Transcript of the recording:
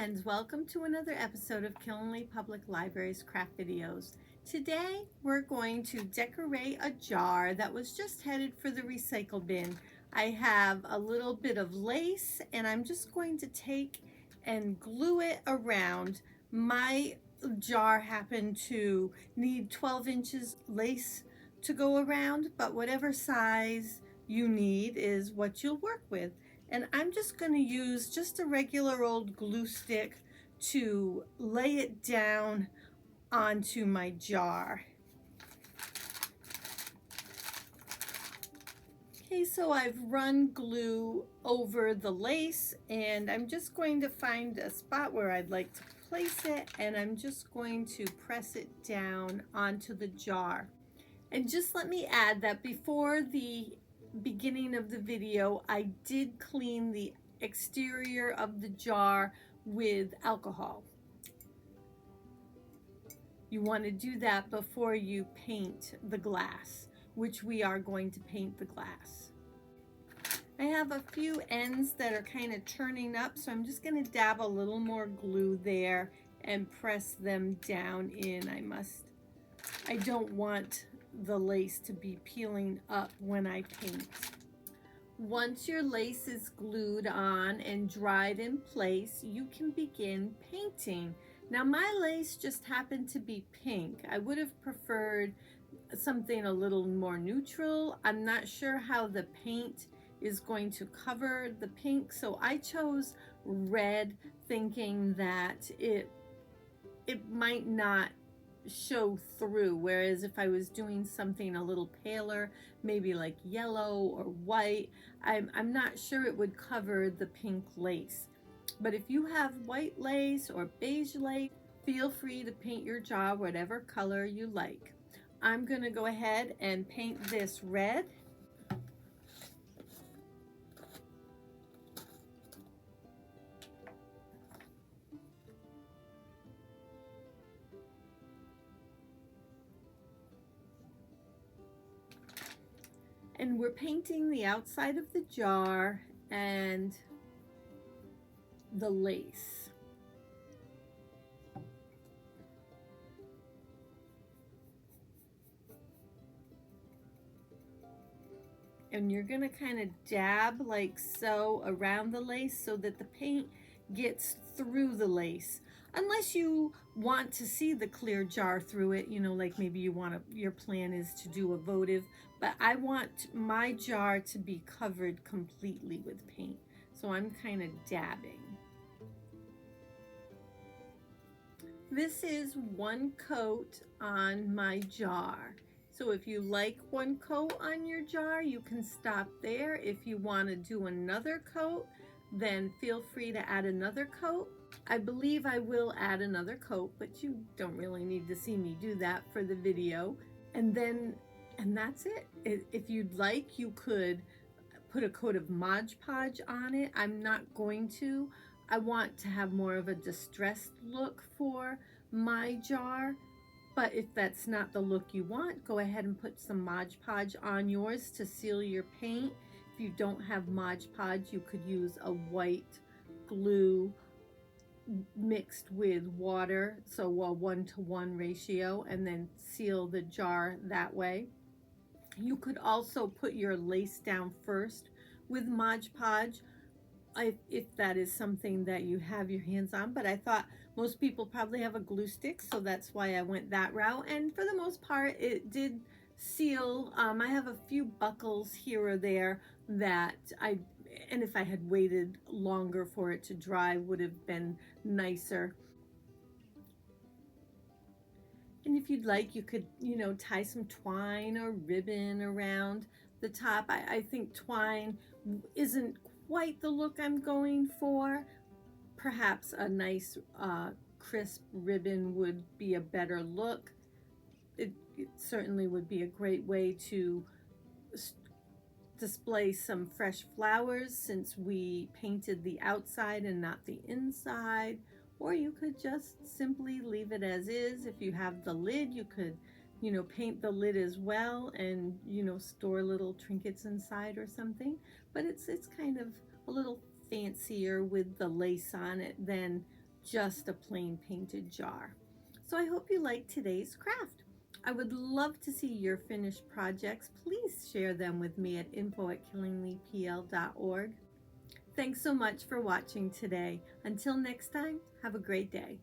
friends, welcome to another episode of Killenly Public Library's craft videos. Today we're going to decorate a jar that was just headed for the recycle bin. I have a little bit of lace and I'm just going to take and glue it around. My jar happened to need 12 inches lace to go around, but whatever size you need is what you'll work with. And I'm just going to use just a regular old glue stick to lay it down onto my jar. Okay, so I've run glue over the lace and I'm just going to find a spot where I'd like to place it, and I'm just going to press it down onto the jar. And just let me add that before the beginning of the video, I did clean the exterior of the jar with alcohol. You want to do that before you paint the glass, which we are going to paint the glass. I have a few ends that are kind of turning up, so I'm just going to dab a little more glue there and press them down in. I don't want the lace to be peeling up when I paint. Once your lace is glued on and dried in place, you can begin painting. Now my lace just happened to be pink. I would have preferred something a little more neutral. I'm not sure how the paint is going to cover the pink, so I chose red, thinking that it might not show through, whereas if I was doing something a little paler, maybe like yellow or white, I'm not sure it would cover the pink lace. But if you have white lace or beige lace, feel free to paint your jar whatever color you like. I'm going to go ahead and paint this red. And we're painting the outside of the jar and the lace. And you're going to kind of dab like so around the lace so that the paint gets through the lace. Unless you want to see the clear jar through it, you know, like maybe your plan is to do a votive, but I want my jar to be covered completely with paint. So I'm kind of dabbing. This is one coat on my jar. So if you like one coat on your jar, you can stop there. If you want to do another coat, then feel free to add another coat. I believe I will add another coat, but you don't really need to see me do that for the video. And that's it. If you'd like, you could put a coat of Mod Podge on it. I'm not going to. I want to have more of a distressed look for my jar. But if that's not the look you want, go ahead and put some Mod Podge on yours to seal your paint. If you don't have Mod Podge, you could use a white glue mixed with water, so a 1-to-1 ratio, and then seal the jar that way. You could also put your lace down first with Mod Podge if that is something that you have your hands on, but I thought most people probably have a glue stick, so that's why I went that route, and for the most part it did seal. I have a few buckles here or there that and if I had waited longer for it to dry would have been nicer. And if you'd like, you could, you know, tie some twine or ribbon around the top. I think twine isn't quite the look I'm going for. Perhaps a nice crisp ribbon would be a better look. It certainly would be a great way to display some fresh flowers since we painted the outside and not the inside. Or you could just simply leave it as is. If you have the lid, you could, you know, paint the lid as well and, you know, store little trinkets inside or something. But it's kind of a little fancier with the lace on it than just a plain painted jar. So I hope you liked today's craft. I would love to see your finished projects. Please share them with me at info@killinglepl.org. Thanks so much for watching today. Until next time, have a great day.